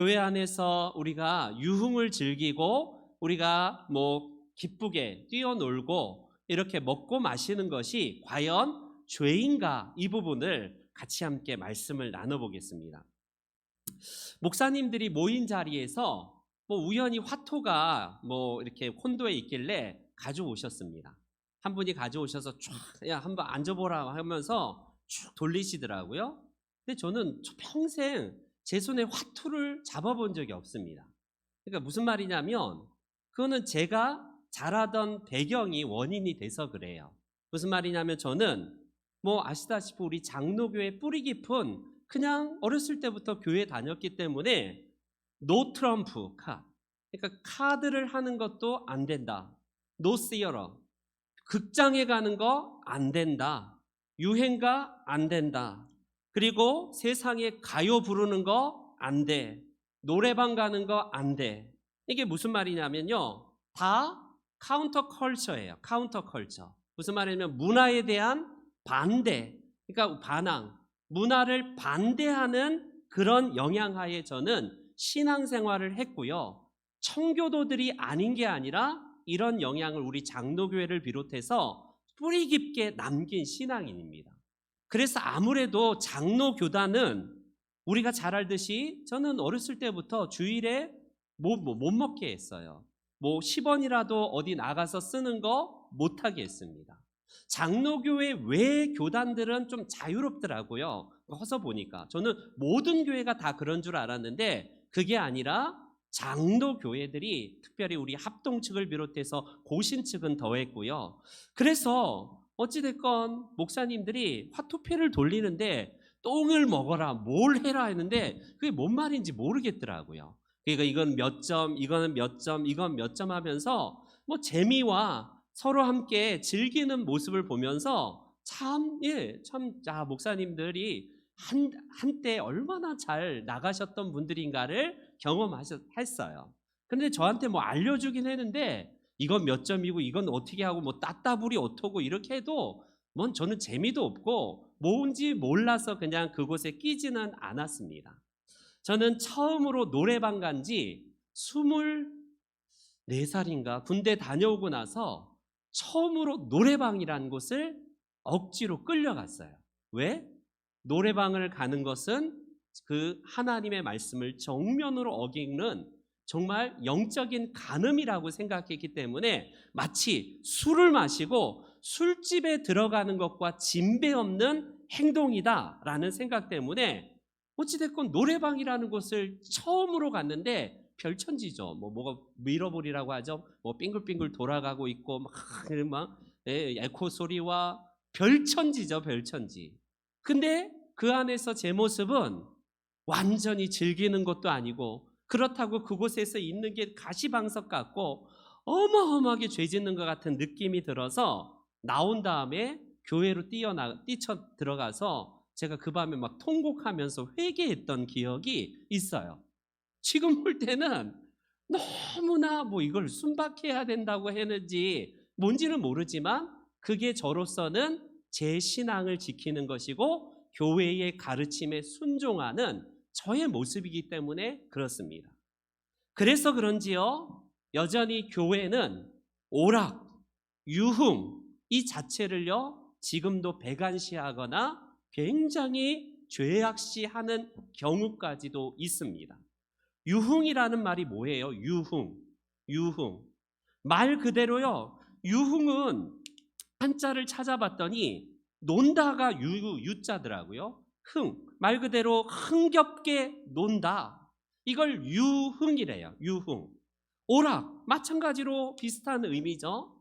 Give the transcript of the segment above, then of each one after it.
교회 안에서 우리가 유흥을 즐기고 우리가 기쁘게 뛰어놀고 이렇게 먹고 마시는 것이 과연 죄인가? 이 부분을 같이 함께 말씀을 나눠보겠습니다. 목사님들이 모인 자리에서 우연히 화토가 이렇게 콘도에 있길래 가져오셨습니다. 한 분이 가져오셔서 쫙, 야, 한번 앉아보라 하면서 쭉 돌리시더라고요. 근데 저는 평생 제 손에 화투를 잡아본 적이 없습니다. 그러니까 무슨 말이냐면 그거는 제가 자라던 배경이 원인이 돼서 그래요. 무슨 말이냐면 저는 아시다시피 우리 장로교회 뿌리 깊은 그냥 어렸을 때부터 교회 다녔기 때문에 노 트럼프 카드, 그러니까 카드를 하는 것도 안 된다. 노 시어러, 극장에 가는 거 안 된다. 유행가 안 된다. 그리고 세상에 가요 부르는 거 안 돼. 노래방 가는 거 안 돼. 이게 무슨 말이냐면요, 다 카운터 컬처예요. 카운터 컬처. 무슨 말이냐면 문화에 대한 반대, 그러니까 반항, 문화를 반대하는 그런 영향하에 저는 신앙생활을 했고요. 청교도들이 아닌 게 아니라 이런 영향을 우리 장로교회를 비롯해서 뿌리 깊게 남긴 신앙인입니다. 그래서 아무래도 장로교단은 우리가 잘 알듯이 저는 어렸을 때부터 주일에 못 먹게 했어요. 10원이라도 어디 나가서 쓰는 거 못하게 했습니다. 장로교회 외 교단들은 좀 자유롭더라고요. 커서 보니까 저는 모든 교회가 다 그런 줄 알았는데 그게 아니라 장로교회들이 특별히 우리 합동 측을 비롯해서 고신 측은 더했고요. 그래서 어찌됐건 목사님들이 화투패를 돌리는데 똥을 먹어라 뭘 해라 했는데 그게 뭔 말인지 모르겠더라고요. 그러니까 이건 몇 점, 이거는 몇 점, 이건 몇 점 하면서 재미와 서로 함께 즐기는 모습을 보면서 목사님들이 한때 얼마나 잘 나가셨던 분들인가를 경험했어요. 근데 저한테 알려주긴 했는데 이건 몇 점이고 이건 어떻게 하고 따따블이 어떠고 이렇게 해도 저는 재미도 없고 뭔지 몰라서 그냥 그곳에 끼지는 않았습니다. 저는 처음으로 노래방 간지 24살인가 군대 다녀오고 나서 처음으로 노래방이라는 곳을 억지로 끌려갔어요. 왜? 노래방을 가는 것은 그 하나님의 말씀을 정면으로 어기는 정말 영적인 간음이라고 생각했기 때문에 마치 술을 마시고 술집에 들어가는 것과 진배 없는 행동이다라는 생각 때문에 어찌됐건 노래방이라는 곳을 처음으로 갔는데 별천지죠. 뭐가 미러볼이라고 하죠. 빙글빙글 돌아가고 있고 막 에코 소리와 별천지죠, 별천지. 근데 그 안에서 제 모습은 완전히 즐기는 것도 아니고 그렇다고 그곳에서 있는 게 가시방석 같고 어마어마하게 죄 짓는 것 같은 느낌이 들어서 나온 다음에 교회로 뛰쳐 들어가서 제가 그 밤에 막 통곡하면서 회개했던 기억이 있어요. 지금 볼 때는 너무나 이걸 순박해야 된다고 했는지 뭔지는 모르지만 그게 저로서는 제 신앙을 지키는 것이고 교회의 가르침에 순종하는 저의 모습이기 때문에 그렇습니다. 그래서 그런지요, 여전히 교회는 오락, 유흥 이 자체를요 지금도 배관시하거나 굉장히 죄악시하는 경우까지도 있습니다. 유흥이라는 말이 뭐예요? 유흥. 말 그대로요, 유흥은 한자를 찾아봤더니 논다가 유자더라고요. 말 그대로 흥겹게 논다. 이걸 유흥이래요. 유흥. 오락, 마찬가지로 비슷한 의미죠.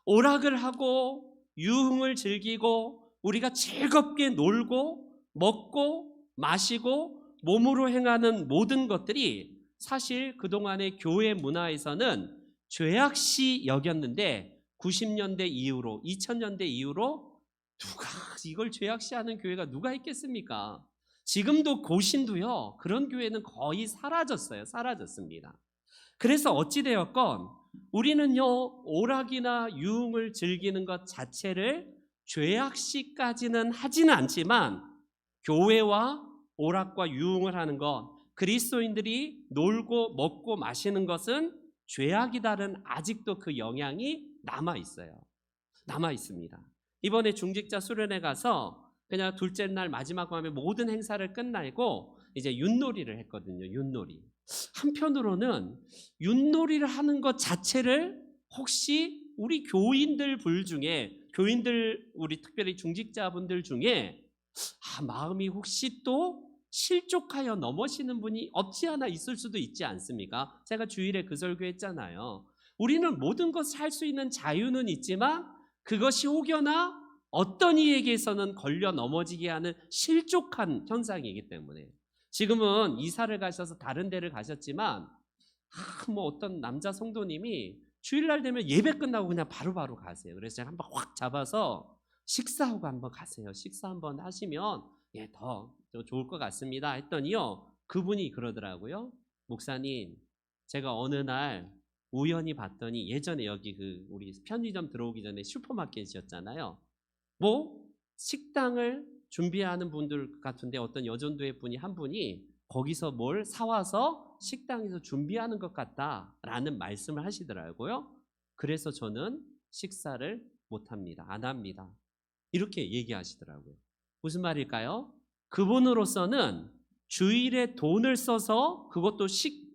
오락을 하고 유흥을 즐기고 우리가 즐겁게 놀고 먹고 마시고 몸으로 행하는 모든 것들이 사실 그동안의 교회 문화에서는 죄악시 여겼는데 90년대 이후로 2000년대 이후로 누가 이걸 죄악시하는 교회가 누가 있겠습니까? 지금도 고신도요 그런 교회는 거의 사라졌습니다. 그래서 어찌되었건 우리는요 오락이나 유흥을 즐기는 것 자체를 죄악시까지는 하지는 않지만 교회와 오락과 유흥을 하는 것 그리스도인들이 놀고 먹고 마시는 것은 죄악이다는 아직도 그 영향이 남아 있어요. 남아 있습니다. 이번에 중직자 수련회 가서 그냥 둘째 날 마지막 밤에 모든 행사를 끝내고 이제 윷놀이를 했거든요. 윷놀이. 한편으로는 윷놀이를 하는 것 자체를 혹시 우리 교인들 중에 우리 특별히 중직자분들 중에 마음이 혹시 또 실족하여 넘어지는 분이 없지 않아 있을 수도 있지 않습니까? 제가 주일에 그 설교했잖아요. 우리는 모든 것을 할 수 있는 자유는 있지만 그것이 혹여나 어떤 이에게서는 걸려 넘어지게 하는 실족한 현상이기 때문에 지금은 이사를 가셔서 다른 데를 가셨지만 뭐 어떤 남자 성도님이 주일날 되면 예배 끝나고 그냥 바로바로 가세요. 그래서 제가 한번 확 잡아서 식사하고 한번 가세요. 식사 한번 하시면 더 좋을 것 같습니다 했더니요, 그분이 그러더라고요. 목사님, 제가 어느 날 우연히 봤더니 예전에 여기 우리 편의점 들어오기 전에 슈퍼마켓이었잖아요. 뭐 식당을 준비하는 분들 같은데 어떤 여전도의 분이 한 분이 거기서 뭘 사와서 식당에서 준비하는 것 같다라는 말씀을 하시더라고요. 그래서 저는 식사를 못합니다. 안 합니다. 이렇게 얘기하시더라고요. 무슨 말일까요? 그분으로서는 주일에 돈을 써서 그것도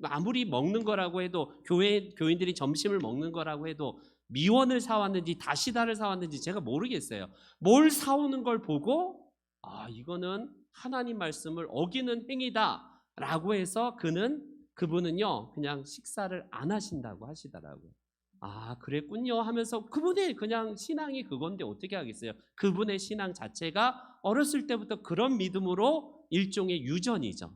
아무리 먹는 거라고 해도 교인들이 점심을 먹는 거라고 해도 미원을 사왔는지 다시다를 사왔는지 제가 모르겠어요. 뭘 사오는 걸 보고 이거는 하나님 말씀을 어기는 행위다 라고 해서 그분은요 그냥 식사를 안 하신다고 하시더라고요. 그랬군요 하면서 그분의 그냥 신앙이 그건데 어떻게 하겠어요. 그분의 신앙 자체가 어렸을 때부터 그런 믿음으로 일종의 유전이죠.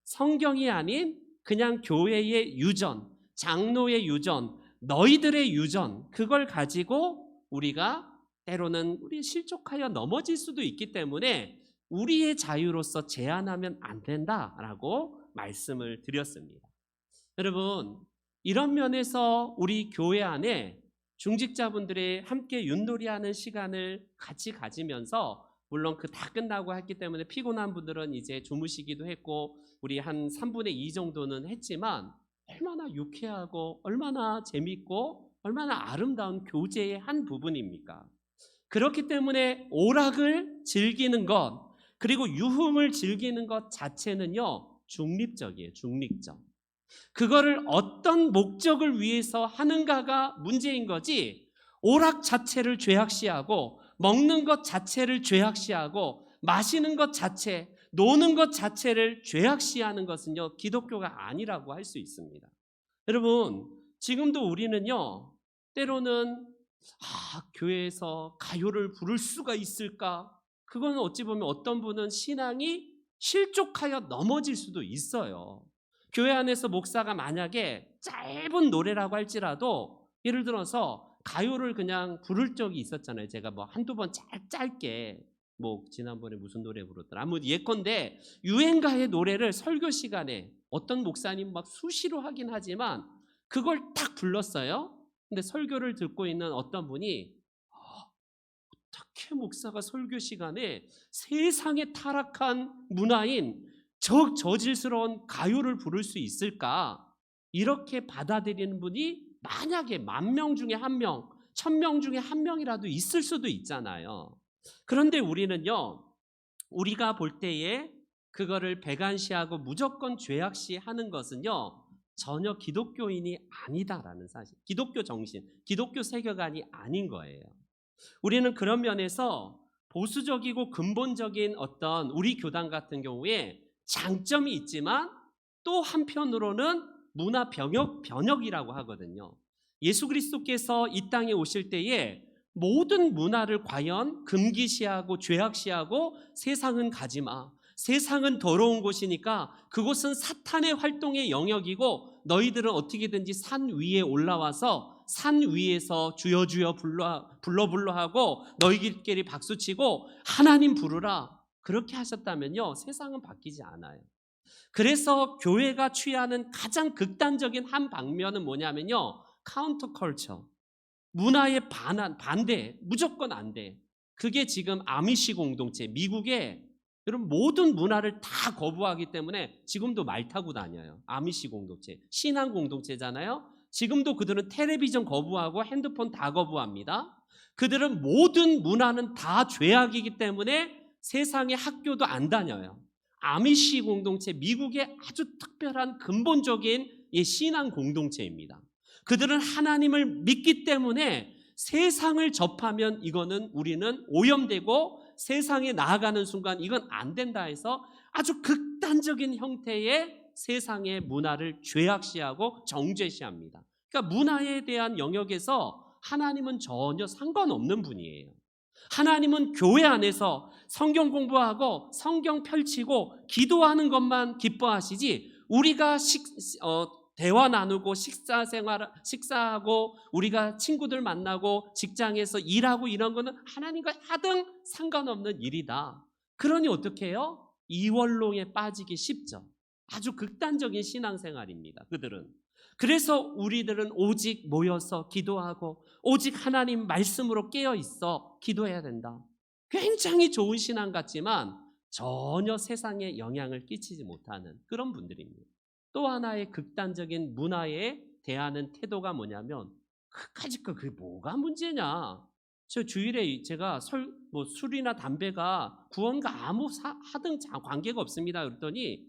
성경이 아닌 그냥 교회의 유전, 장로의 유전, 너희들의 유전, 그걸 가지고 우리가 때로는 우리 실족하여 넘어질 수도 있기 때문에 우리의 자유로서 제한하면 안 된다라고 말씀을 드렸습니다. 여러분, 이런 면에서 우리 교회 안에 중직자분들의 함께 윷놀이하는 시간을 같이 가지면서 물론 다 끝나고 했기 때문에 피곤한 분들은 이제 주무시기도 했고 우리 한 3분의 2 정도는 했지만 얼마나 유쾌하고 얼마나 재밌고 얼마나 아름다운 교제의 한 부분입니까? 그렇기 때문에 오락을 즐기는 것 그리고 유흥을 즐기는 것 자체는요 중립적이에요. 중립적. 그거를 어떤 목적을 위해서 하는가가 문제인 거지 오락 자체를 죄악시하고 먹는 것 자체를 죄악시하고 마시는 것 자체, 노는 것 자체를 죄악시하는 것은요 기독교가 아니라고 할 수 있습니다. 여러분, 지금도 우리는요 때로는 교회에서 가요를 부를 수가 있을까? 그건 어찌 보면 어떤 분은 신앙이 실족하여 넘어질 수도 있어요. 교회 안에서 목사가 만약에 짧은 노래라고 할지라도 예를 들어서 가요를 그냥 부를 적이 있었잖아요. 제가 뭐 한두 번 짧게 뭐 지난번에 무슨 노래 부르더라. 아무 예컨대 유행가의 노래를 설교 시간에 어떤 목사님 막 수시로 하긴 하지만 그걸 딱 불렀어요. 근데 설교를 듣고 있는 어떤 분이 어떻게 목사가 설교 시간에 세상에 타락한 문화인 저질스러운 가요를 부를 수 있을까? 이렇게 받아들이는 분이 만약에 10,000명 중에 1명, 1,000명 중에 1명이라도 있을 수도 있잖아요. 그런데 우리는요, 우리가 볼 때에 그거를 배관시하고 무조건 죄악시하는 것은요, 전혀 기독교인이 아니다라는 사실, 기독교 정신, 기독교 세계관이 아닌 거예요. 우리는 그런 면에서 보수적이고 근본적인 어떤 우리 교단 같은 경우에 장점이 있지만 또 한편으로는 문화 변혁이라고 하거든요. 예수 그리스도께서 이 땅에 오실 때에 모든 문화를 과연 금기시하고 죄악시하고 세상은 가지마, 세상은 더러운 곳이니까 그곳은 사탄의 활동의 영역이고 너희들은 어떻게든지 산 위에 올라와서 산 위에서 주여 주여 불러 하고 너희들끼리 박수치고 하나님 부르라, 그렇게 하셨다면요 세상은 바뀌지 않아요. 그래서 교회가 취하는 가장 극단적인 한 방면은 뭐냐면요 카운터 컬처, 문화의 반대, 무조건 안 돼. 그게 지금 아미시 공동체, 미국의 여러분 모든 문화를 다 거부하기 때문에 지금도 말 타고 다녀요. 아미시 공동체, 신앙 공동체잖아요. 지금도 그들은 텔레비전 거부하고 핸드폰 다 거부합니다. 그들은 모든 문화는 다 죄악이기 때문에 세상의 학교도 안 다녀요. 아미시 공동체, 미국의 아주 특별한 근본적인 신앙 공동체입니다. 그들은 하나님을 믿기 때문에 세상을 접하면 이거는 우리는 오염되고 세상에 나아가는 순간 이건 안 된다 해서 아주 극단적인 형태의 세상의 문화를 죄악시하고 정죄시합니다. 그러니까 문화에 대한 영역에서 하나님은 전혀 상관없는 분이에요. 하나님은 교회 안에서 성경 공부하고 성경 펼치고 기도하는 것만 기뻐하시지 우리가 대화 나누고 식사하고 우리가 친구들 만나고 직장에서 일하고 이런 거는 하나님과 하등 상관없는 일이다. 그러니 어떻게 해요? 이원론에 빠지기 쉽죠. 아주 극단적인 신앙생활입니다. 그들은. 그래서 우리들은 오직 모여서 기도하고 오직 하나님 말씀으로 깨어있어 기도해야 된다. 굉장히 좋은 신앙 같지만 전혀 세상에 영향을 끼치지 못하는 그런 분들입니다. 또 하나의 극단적인 문화에 대하는 태도가 뭐냐면 그까짓 거 그게 뭐가 문제냐. 저 주일에 제가 술이나 담배가 구원과 아무 하등 관계가 없습니다. 그랬더니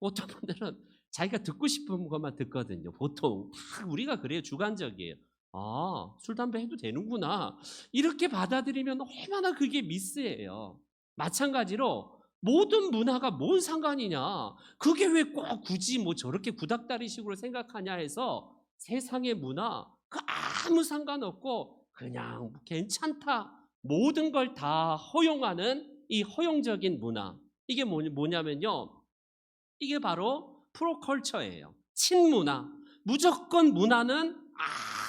어떤 분들은 자기가 듣고 싶은 것만 듣거든요. 보통 다 우리가 그래요. 주관적이에요. 아, 술, 담배 해도 되는구나. 이렇게 받아들이면 얼마나 그게 미스예요. 마찬가지로 모든 문화가 뭔 상관이냐. 그게 왜 꼭 굳이 뭐 저렇게 구닥다리식으로 생각하냐 해서 세상의 문화 그 아무 상관없고 그냥 괜찮다. 모든 걸 다 허용하는 이 허용적인 문화. 이게 뭐냐면요. 이게 바로 프로컬처예요. 친문화. 무조건 문화는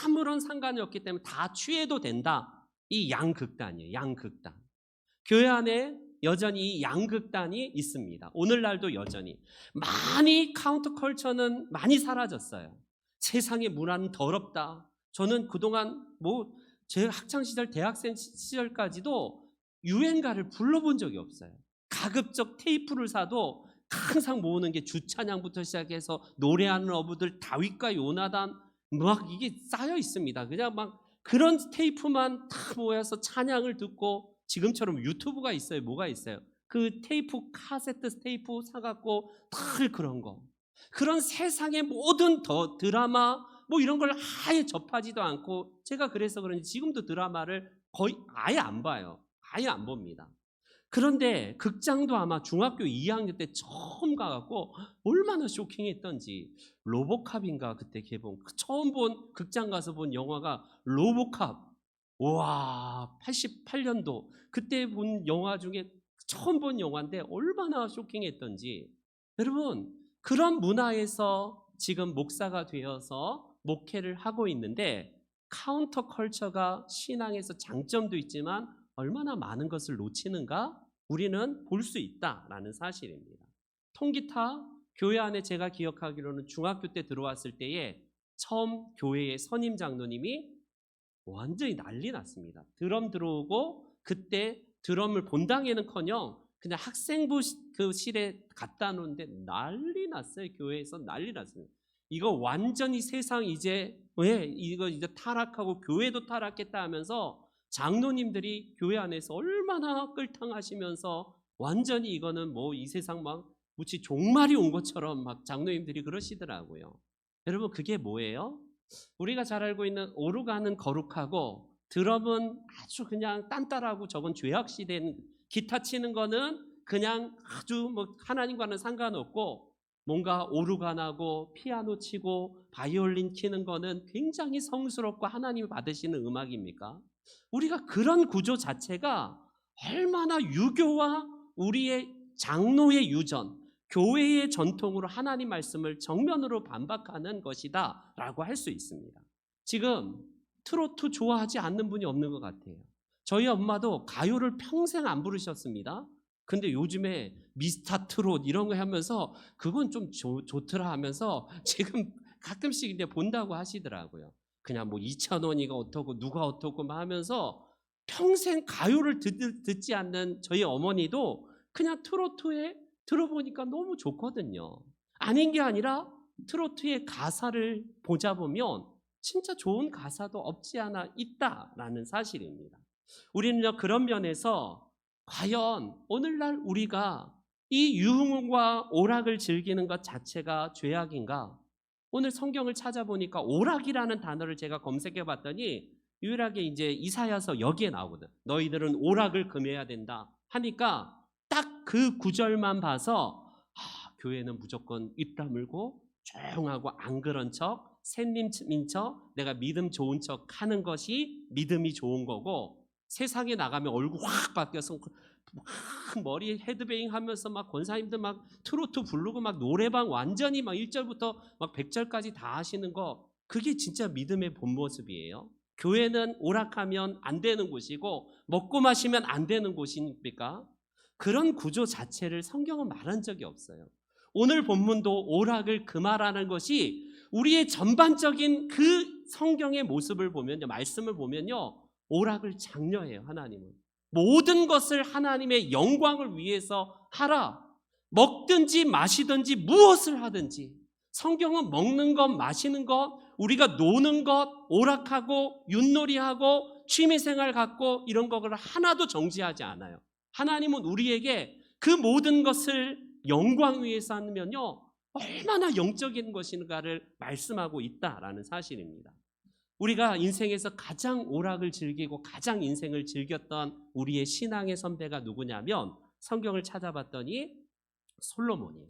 아무런 상관이 없기 때문에 다 취해도 된다. 이 양극단이에요. 양극단. 교회 안에 여전히 양극단이 있습니다. 오늘날도 여전히. 많이 카운터컬처는 많이 사라졌어요. 세상의 문화는 더럽다. 저는 그동안 제 학창시절, 대학생 시절까지도 유행가를 불러본 적이 없어요. 가급적 테이프를 사도 항상 모으는 게 주찬양부터 시작해서 노래하는 어부들, 다윗과 요나단 막 이게 쌓여 있습니다. 그냥 막 그런 테이프만 다 모여서 찬양을 듣고 지금처럼 유튜브가 있어요. 뭐가 있어요? 그 테이프, 카세트 테이프 사갖고 다 그런 거. 그런 세상의 모든 드라마 뭐 이런 걸 아예 접하지도 않고 제가 그래서 그런지 지금도 드라마를 거의 아예 안 봐요. 아예 안 봅니다. 그런데 극장도 아마 중학교 2학년 때 처음 가갖고 얼마나 쇼킹했던지 로보캅인가 그때 개봉 처음 본 극장 가서 본 영화가 로보캅. 와 88년도 그때 본 영화 중에 처음 본 영화인데 얼마나 쇼킹했던지 여러분 그런 문화에서 지금 목사가 되어서 목회를 하고 있는데 카운터 컬처가 신앙에서 장점도 있지만 얼마나 많은 것을 놓치는가 우리는 볼 수 있다라는 사실입니다. 통기타 교회 안에 제가 기억하기로는 중학교 때 들어왔을 때에 처음 교회의 선임 장로님이 완전히 난리 났습니다. 드럼 들어오고 그때 드럼을 본당에는커녕 그냥 학생부 그 실에 갖다 놓는데 난리 났어요. 교회에서 난리 났어요. 이거 완전히 세상 이제 왜 이거 이제 타락하고 교회도 타락했다 하면서 장로님들이 교회 안에서 얼마나 끌탕하시면서 완전히 이거는 뭐 이 세상 막 무치 종말이 온 것처럼 막 장로님들이 그러시더라고요. 여러분 그게 뭐예요? 우리가 잘 알고 있는 오르간은 거룩하고 드럼은 아주 그냥 딴따라하고 저건 죄악시된 기타 치는 거는 그냥 아주 뭐 하나님과는 상관없고 뭔가 오르간하고 피아노 치고 바이올린 키는 거는 굉장히 성스럽고 하나님이 받으시는 음악입니까? 우리가 그런 구조 자체가 얼마나 유교와 우리의 장로의 유전, 교회의 전통으로 하나님 말씀을 정면으로 반박하는 것이다 라고 할 수 있습니다. 지금 트로트 좋아하지 않는 분이 없는 것 같아요. 저희 엄마도 가요를 평생 안 부르셨습니다. 근데 요즘에 미스터 트롯 이런 거 하면서 그건 좀 좋더라 하면서 지금 가끔씩 이제 본다고 하시더라고요. 그냥 뭐 2,000원이가 어떻고 누가 어떻고 막 하면서 평생 가요를 듣지 않는 저희 어머니도 그냥 트로트에 들어보니까 너무 좋거든요. 아닌 게 아니라 트로트의 가사를 보자 보면 진짜 좋은 가사도 없지 않아 있다라는 사실입니다. 우리는요, 그런 면에서 과연 오늘날 우리가 이 유흥과 오락을 즐기는 것 자체가 죄악인가? 오늘 성경을 찾아보니까 오락이라는 단어를 제가 검색해 봤더니 유일하게 이제 이사야서 여기에 나오거든. 너희들은 오락을 금해야 된다 하니까 딱 그 구절만 봐서 교회는 무조건 입 다물고 조용하고 안 그런 척, 샌님인 척, 내가 믿음 좋은 척 하는 것이 믿음이 좋은 거고, 세상에 나가면 얼굴 확 바뀌어서 막 머리 헤드뱅잉 하면서 막 권사님들 막 트로트 부르고 막 노래방 완전히 막 1절부터 막 100절까지 다 하시는 거, 그게 진짜 믿음의 본 모습이에요. 교회는 오락하면 안 되는 곳이고 먹고 마시면 안 되는 곳입니까? 그런 구조 자체를 성경은 말한 적이 없어요. 오늘 본문도 오락을 금하라는 것이 우리의 전반적인 그 성경의 모습을 보면요, 말씀을 보면요, 오락을 장려해요. 하나님은 모든 것을 하나님의 영광을 위해서 하라. 먹든지 마시든지 무엇을 하든지. 성경은 먹는 것, 마시는 것, 우리가 노는 것, 오락하고 윷놀이하고 취미생활 갖고 이런 거를 하나도 정지하지 않아요. 하나님은 우리에게 그 모든 것을 영광 위해서 하면요, 얼마나 영적인 것인가를 말씀하고 있다라는 사실입니다. 우리가 인생에서 가장 오락을 즐기고 가장 인생을 즐겼던 우리의 신앙의 선배가 누구냐면, 성경을 찾아봤더니 솔로몬이에요.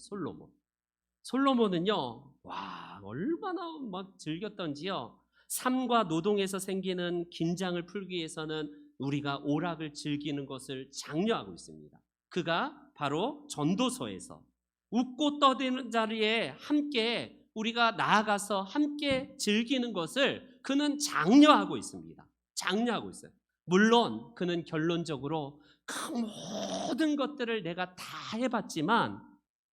솔로몬은요, 와, 얼마나 막 즐겼던지요. 삶과 노동에서 생기는 긴장을 풀기 위해서는 우리가 오락을 즐기는 것을 장려하고 있습니다. 그가 바로 전도서에서 웃고 떠드는 자리에 함께 우리가 나아가서 함께 즐기는 것을 그는 장려하고 있습니다. 장려하고 있어요. 물론 그는 결론적으로 그 모든 것들을 내가 다 해봤지만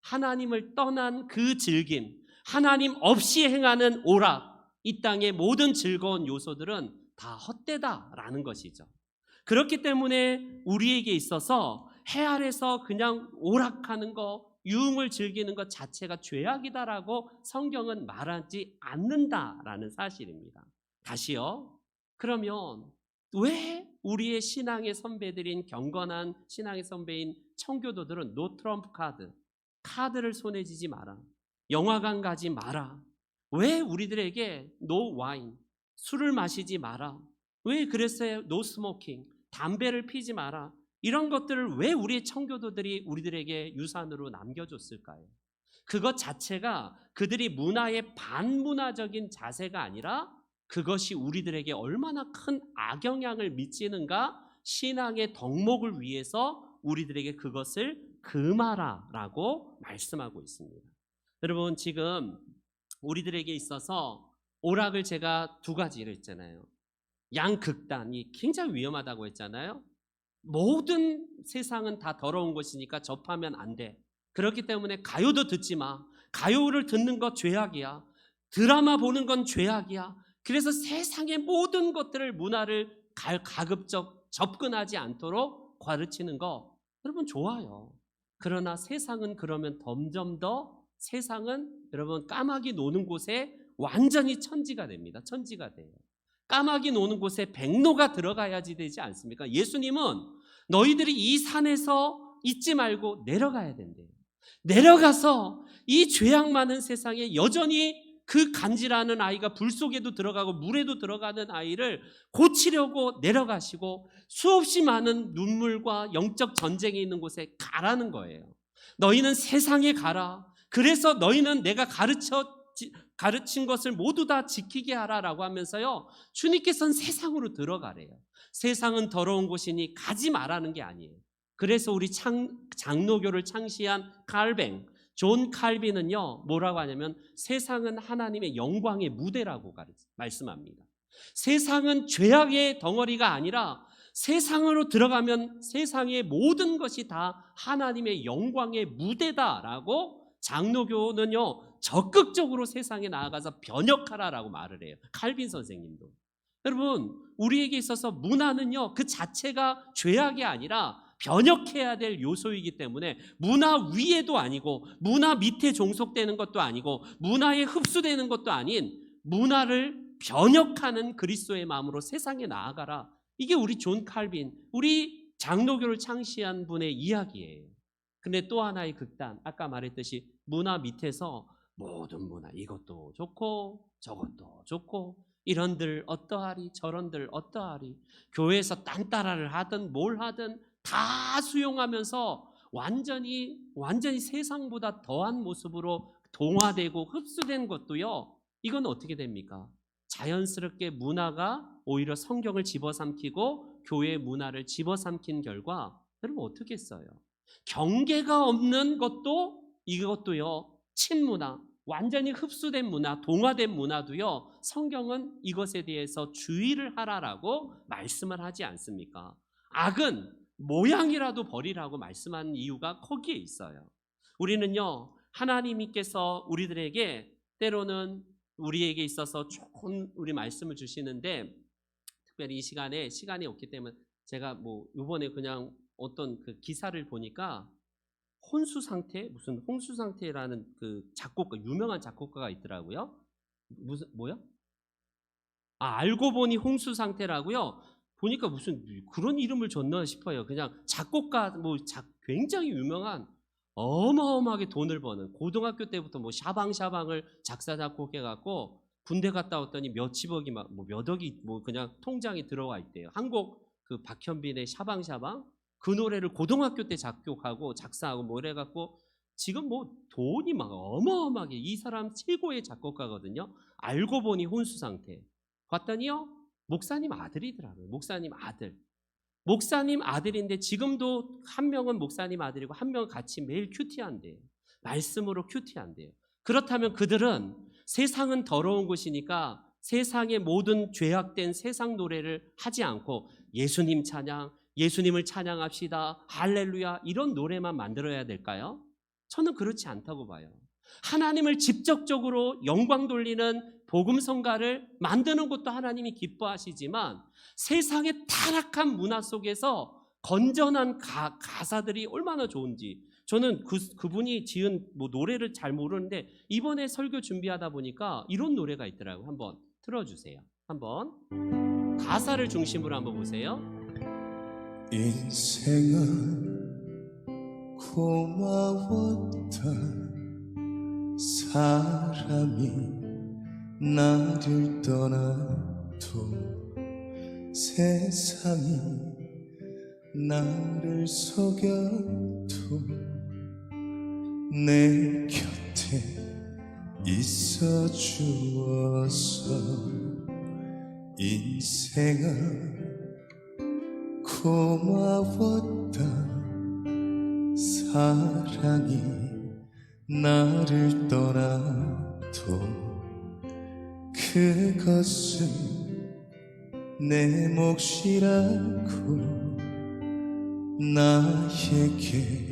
하나님을 떠난 그 즐김, 하나님 없이 행하는 오락, 이 땅의 모든 즐거운 요소들은 다 헛되다라는 것이죠. 그렇기 때문에 우리에게 있어서 해 아래서 그냥 오락하는 거, 유흥을 즐기는 것 자체가 죄악이다라고 성경은 말하지 않는다라는 사실입니다. 다시요. 그러면 왜 우리의 신앙의 선배들인 경건한 신앙의 선배인 청교도들은 노 트럼프 카드를 손에 쥐지 마라, 영화관 가지 마라, 왜 우리들에게 노 와인, 술을 마시지 마라, 왜 그랬어요? 노 스모킹, 담배를 피지 마라, 이런 것들을 왜 우리의 청교도들이 우리들에게 유산으로 남겨줬을까요? 그것 자체가 그들이 문화의 반문화적인 자세가 아니라 그것이 우리들에게 얼마나 큰 악영향을 미치는가, 신앙의 덕목을 위해서 우리들에게 그것을 금하라라고 말씀하고 있습니다. 여러분, 지금 우리들에게 있어서 오락을 제가 두 가지를 했잖아요. 양극단이 굉장히 위험하다고 했잖아요. 모든 세상은 다 더러운 것이니까 접하면 안 돼. 그렇기 때문에 가요도 듣지 마. 가요를 듣는 것 죄악이야. 드라마 보는 건 죄악이야. 그래서 세상의 모든 것들을, 문화를 가급적 접근하지 않도록 가르치는 거, 여러분 좋아요. 그러나 세상은 그러면 점점 더, 세상은 여러분 까마귀 노는 곳에 완전히 천지가 됩니다. 천지가 돼요. 까마귀 노는 곳에 백로가 들어가야지 되지 않습니까? 예수님은 너희들이 이 산에서 있지 말고 내려가야 된대요. 내려가서 이 죄악 많은 세상에 여전히 그 간질하는 아이가 불 속에도 들어가고 물에도 들어가는 아이를 고치려고 내려가시고 수없이 많은 눈물과 영적 전쟁이 있는 곳에 가라는 거예요. 너희는 세상에 가라. 그래서 너희는 내가 가르친 것을 모두 다 지키게 하라라고 하면서요, 주님께서는 세상으로 들어가래요. 세상은 더러운 곳이니 가지 말라는 게 아니에요. 그래서 우리 장로교를 창시한 존 칼빈은요 뭐라고 하냐면, 세상은 하나님의 영광의 무대라고 말씀합니다. 세상은 죄악의 덩어리가 아니라 세상으로 들어가면 세상의 모든 것이 다 하나님의 영광의 무대다라고 장로교는요 적극적으로 세상에 나아가서 변혁하라라고 말을 해요. 칼빈 선생님도. 여러분, 우리에게 있어서 문화는요 그 자체가 죄악이 아니라 변혁해야 될 요소이기 때문에 문화 위에도 아니고 문화 밑에 종속되는 것도 아니고 문화에 흡수되는 것도 아닌 문화를 변혁하는 그리스도의 마음으로 세상에 나아가라. 이게 우리 존 칼빈, 우리 장로교를 창시한 분의 이야기예요. 근데 또 하나의 극단, 아까 말했듯이 문화 밑에서 모든 문화, 이것도 좋고 저것도 좋고, 이런들 어떠하리 저런들 어떠하리, 교회에서 딴따라를 하든 뭘 하든 다 수용하면서 완전히 세상보다 더한 모습으로 동화되고 흡수된 것도요, 이건 어떻게 됩니까? 자연스럽게 문화가 오히려 성경을 집어삼키고 교회의 문화를 집어삼킨 결과 여러분 어떻게 했어요? 경계가 없는 것도, 이것도요, 친문화, 완전히 흡수된 문화, 동화된 문화도요, 성경은 이것에 대해서 주의를 하라라고 말씀을 하지 않습니까? 악은 모양이라도 버리라고 말씀하는 이유가 거기에 있어요. 우리는요, 하나님께서 우리들에게 때로는 우리에게 있어서 좋은 우리 말씀을 주시는데, 특별히 이 시간에 시간이 없기 때문에 제가 뭐 이번에 그냥 어떤 그 기사를 보니까 혼수상태, 무슨 홍수상태라는 그 작곡가, 유명한 작곡가가 있더라고요. 무슨 뭐요? 알고 보니 홍수상태라고요. 보니까 무슨 그런 이름을 줬나 싶어요. 그냥 작곡가, 굉장히 유명한, 어마어마하게 돈을 버는, 고등학교 때부터 뭐 샤방샤방을 작사 작곡해 갖고 군대 갔다 왔더니 몇십억이 몇 억이 그냥 통장에 들어와 있대요. 한국 그 박현빈의 샤방샤방, 그 노래를 고등학교 때 작곡하고 작사하고 뭐 이래갖고 지금 돈이 막 어마어마하게, 이 사람 최고의 작곡가거든요. 알고 보니 혼수 상태. 봤더니요, 목사님 아들이더라고요. 목사님 아들인데 지금도 한 명은 목사님 아들이고 한 명은 같이 매일 큐티한대요. 말씀으로 큐티한대요. 그렇다면 그들은 세상은 더러운 곳이니까 세상의 모든 죄악된 세상 노래를 하지 않고 예수님 찬양, 예수님을 찬양합시다, 할렐루야, 이런 노래만 만들어야 될까요? 저는 그렇지 않다고 봐요. 하나님을 직접적으로 영광 돌리는 복음성가를 만드는 것도 하나님이 기뻐하시지만 세상의 타락한 문화 속에서 건전한 가사들이 얼마나 좋은지, 저는 그분이 지은 노래를 잘 모르는데 이번에 설교 준비하다 보니까 이런 노래가 있더라고요. 한번 틀어주세요. 한번 가사를 중심으로 한번 보세요. 인생은 고마웠다. 사람이 나를 떠나도 세상이 나를 속여도 내 곁에 있어 주어서 인생은 고마웠다. 사랑이 나를 떠나도 그것은 내 몫이라고 나에게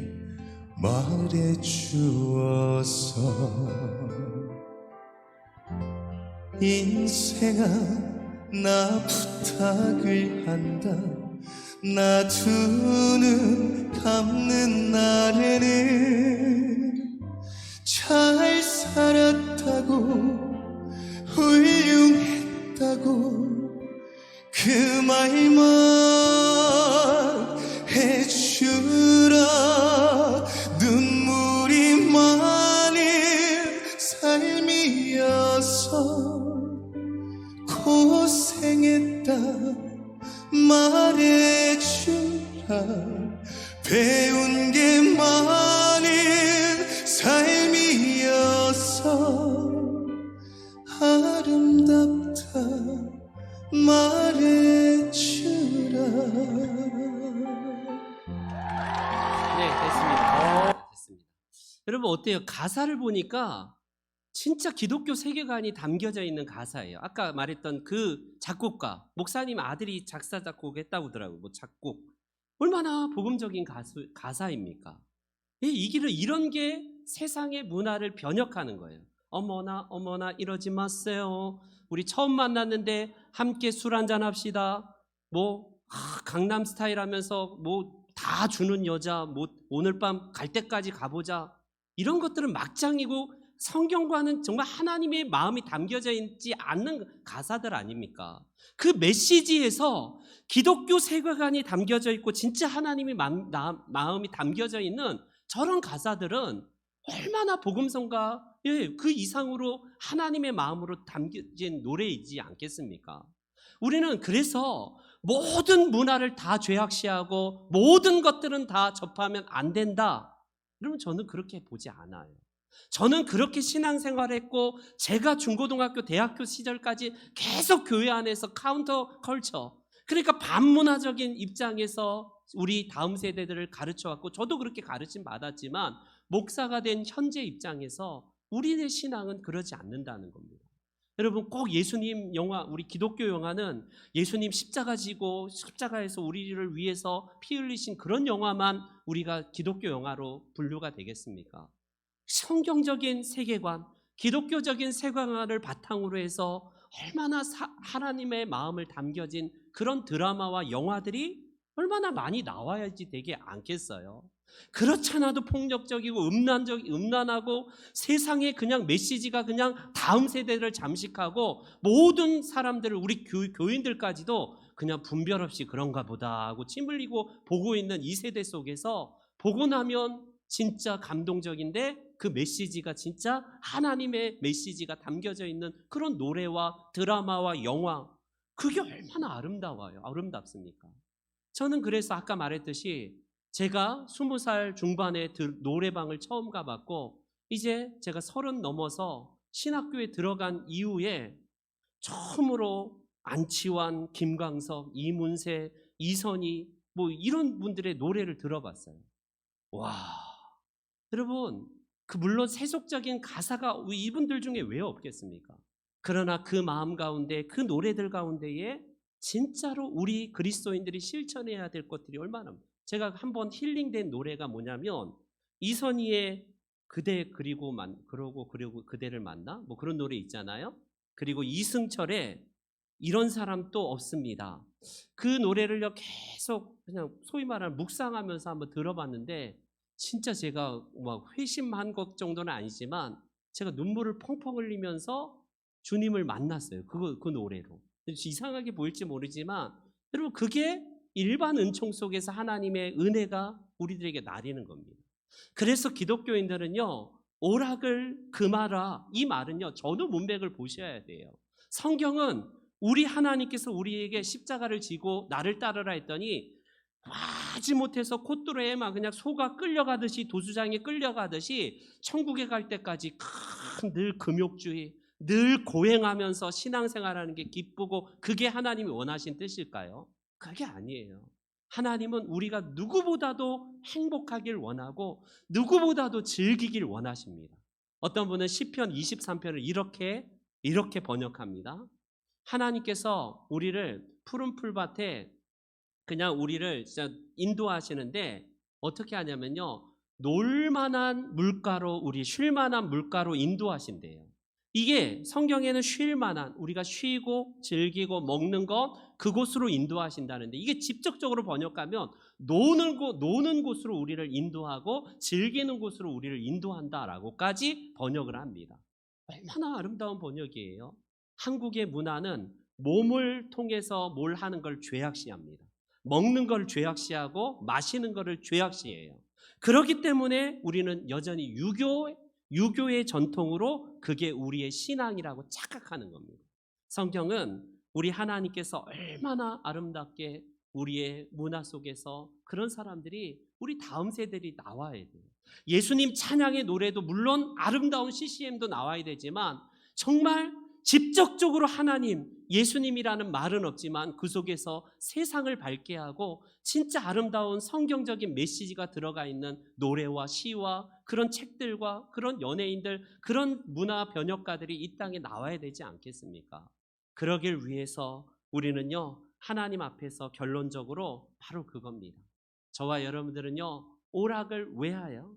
말해주어서 인생아 나 부탁을 한다. 나 두 눈 감는 날에는 잘 살았다고 훌륭했다고 그 말만 해주라. 눈물이 많은 삶이어서 고생했다 말해주라. 배운 게 많은 삶이어서 아름답다 말해주라. 네, 됐습니다. 여러분 어때요? 가사를 보니까 진짜 기독교 세계관이 담겨져 있는 가사예요. 아까 말했던 그 작곡가, 목사님 아들이 작사 작곡했다고 하더라고요. 작곡. 얼마나 복음적인 가사입니까? 이런 게 세상의 문화를 변혁하는 거예요. 어머나 이러지 마세요. 우리 처음 만났는데 함께 술 한잔 합시다. 강남 스타일 하면서 다 다 주는 여자, 뭐 오늘 밤 갈 때까지 가보자, 이런 것들은 막장이고 성경과는 정말 하나님의 마음이 담겨져 있지 않는 가사들 아닙니까? 그 메시지에서 기독교 세계관이 담겨져 있고 진짜 하나님의 마음이 담겨져 있는 저런 가사들은 얼마나 복음성가 그 이상으로 하나님의 마음으로 담겨진 노래이지 않겠습니까? 우리는 그래서 모든 문화를 다 죄악시하고 모든 것들은 다 접하면 안 된다, 그러면 저는 그렇게 보지 않아요. 저는 그렇게 신앙생활했고 제가 중고등학교 대학교 시절까지 계속 교회 안에서 카운터 컬처, 그러니까 반문화적인 입장에서 우리 다음 세대들을 가르쳐왔고 저도 그렇게 가르침 받았지만 목사가 된 현재 입장에서 우리의 신앙은 그러지 않는다는 겁니다. 여러분, 꼭 예수님 영화, 우리 기독교 영화는 예수님 십자가 지고 십자가에서 우리를 위해서 피 흘리신 그런 영화만 우리가 기독교 영화로 분류가 되겠습니까? 성경적인 세계관, 기독교적인 세계관을 바탕으로 해서 얼마나 하나님의 마음을 담겨진 그런 드라마와 영화들이 얼마나 많이 나와야지 되게 않겠어요? 그렇잖아도 폭력적이고 음란하고 세상에 그냥 메시지가 그냥 다음 세대를 잠식하고 모든 사람들을, 우리 교인들까지도 그냥 분별 없이 그런가 보다 하고 침 흘리고 보고 있는 이 세대 속에서 보고 나면 진짜 감동적인데 그 메시지가 진짜 하나님의 메시지가 담겨져 있는 그런 노래와 드라마와 영화, 그게 얼마나 아름답습니까? 저는 그래서 아까 말했듯이 제가 20살 중반에 노래방을 처음 가봤고 이제 제가 30 넘어서 신학교에 들어간 이후에 처음으로 안치환, 김광석, 이문세, 이선희 뭐 이런 분들의 노래를 들어봤어요. 와, 여러분, 물론 세속적인 가사가 이분들 중에 왜 없겠습니까? 그러나 그 마음 가운데, 그 노래들 가운데에 진짜로 우리 그리스도인들이 실천해야 될 것들이 얼마나, 제가 한번 힐링된 노래가 뭐냐면 이선희의 그대 그리고 그대를 만나, 뭐 그런 노래 있잖아요. 그리고 이승철의 이런 사람 또 없습니다. 그 노래를요 계속 그냥 소위 말하는 묵상하면서 한번 들어봤는데 진짜 제가 막 회심한 것 정도는 아니지만 제가 눈물을 펑펑 흘리면서 주님을 만났어요. 그 노래로. 이상하게 보일지 모르지만 여러분, 그게 일반 은총 속에서 하나님의 은혜가 우리들에게 나리는 겁니다. 그래서 기독교인들은요, 오락을 금하라, 이 말은요 전후 문맥을 보셔야 돼요. 성경은 우리 하나님께서 우리에게 십자가를 지고 나를 따르라 했더니 하지 못해서 콧뚜레에만 그냥 소가 끌려가듯이, 도수장에 끌려가듯이 천국에 갈 때까지 늘 금욕주의, 늘 고행하면서 신앙생활하는 게 기쁘고 그게 하나님이 원하신 뜻일까요? 그게 아니에요. 하나님은 우리가 누구보다도 행복하길 원하고 누구보다도 즐기길 원하십니다. 어떤 분은 시편 23편을 이렇게 번역합니다. 하나님께서 우리를 푸른 풀밭에 그냥 우리를 진짜 인도하시는데 어떻게 하냐면요, 놀만한 물가로, 쉴만한 물가로 인도하신대요. 이게 성경에는 쉴만한, 우리가 쉬고 즐기고 먹는 것, 그곳으로 인도하신다는데 이게 직접적으로 번역하면 노는 곳으로 우리를 인도하고 즐기는 곳으로 우리를 인도한다라고까지 번역을 합니다. 얼마나 아름다운 번역이에요. 한국의 문화는 몸을 통해서 뭘 하는 걸 죄악시합니다. 먹는 걸 죄악시하고 마시는 거를 죄악시해요. 그렇기 때문에 우리는 여전히 유교의 전통으로 그게 우리의 신앙이라고 착각하는 겁니다. 성경은 우리 하나님께서 얼마나 아름답게 우리의 문화 속에서 그런 사람들이, 우리 다음 세대들이 나와야 돼요. 예수님 찬양의 노래도 물론 아름다운 CCM도 나와야 되지만 정말 직접적으로 하나님, 예수님이라는 말은 없지만 그 속에서 세상을 밝게 하고 진짜 아름다운 성경적인 메시지가 들어가 있는 노래와 시와 그런 책들과 그런 연예인들, 그런 문화 번역가들이 이 땅에 나와야 되지 않겠습니까? 그러길 위해서 우리는요, 하나님 앞에서 결론적으로 바로 그겁니다. 저와 여러분들은요, 오락을 왜 해요?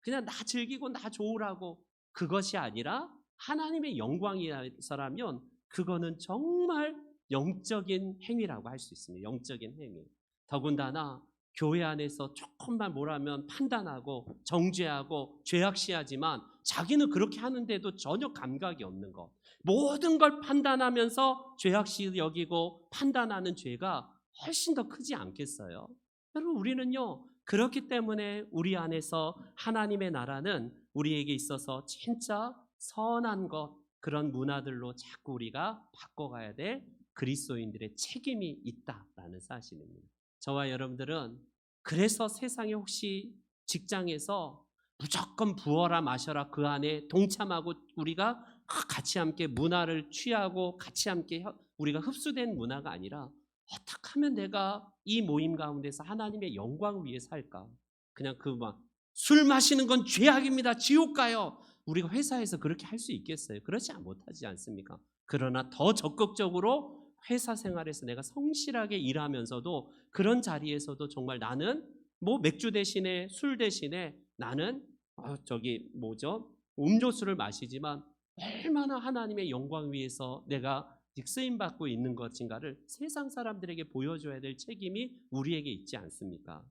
그냥 나 즐기고 나 좋으라고, 그것이 아니라 하나님의 영광이라면 그거는 정말 영적인 행위라고 할 수 있습니다. 영적인 행위. 더군다나 교회 안에서 조금만 뭐라면 판단하고 정죄하고 죄악시하지만 자기는 그렇게 하는데도 전혀 감각이 없는 것. 모든 걸 판단하면서 죄악시 여기고 판단하는 죄가 훨씬 더 크지 않겠어요? 여러분, 우리는요, 그렇기 때문에 우리 안에서 하나님의 나라는 우리에게 있어서 진짜 선한 것, 그런 문화들로 자꾸 우리가 바꿔가야 될 그리스도인들의 책임이 있다라는 사실입니다. 저와 여러분들은 그래서 세상에 혹시 직장에서 무조건 부어라 마셔라 그 안에 동참하고 우리가 같이 함께 문화를 취하고 같이 함께 우리가 흡수된 문화가 아니라 어떻게 하면 내가 이 모임 가운데서 하나님의 영광을 위해 살까? 그냥 그 막 술 마시는 건 죄악입니다. 지옥 가요. 우리가 회사에서 그렇게 할 수 있겠어요? 그렇지 못하지 않습니까? 그러나 더 적극적으로 회사 생활에서 내가 성실하게 일하면서도 그런 자리에서도 정말 나는 뭐 맥주 대신에 술 대신에 나는 음료수를 마시지만 얼마나 하나님의 영광 위해서 내가 쓰임 받고 있는 것인가를 세상 사람들에게 보여줘야 될 책임이 우리에게 있지 않습니까?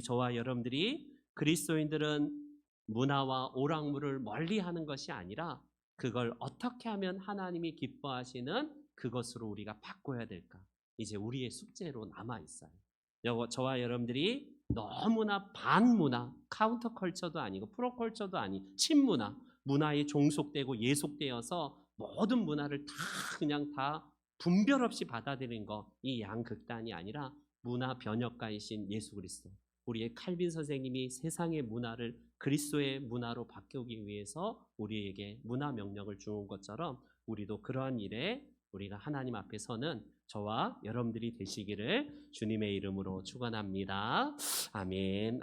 저와 여러분들이 그리스도인들은 문화와 오락물을 멀리하는 것이 아니라 그걸 어떻게 하면 하나님이 기뻐하시는 그것으로 우리가 바꿔야 될까? 이제 우리의 숙제로 남아 있어요. 저와 여러분들이 너무나 반문화, 카운터컬처도 아니고 프로컬처도 아닌 친문화, 문화에 종속되고 예속되어서 모든 문화를 그냥 다 분별 없이 받아들이는 것, 이 양극단이 아니라 문화 변혁가이신 예수 그리스도, 우리의 칼빈 선생님이 세상의 문화를 그리스도의 문화로 바꾸기 위해서 우리에게 문화 명령을 주는 것처럼 우리도 그러한 일에 우리가 하나님 앞에 서는 저와 여러분들이 되시기를 주님의 이름으로 축원합니다. 아멘. 아멘.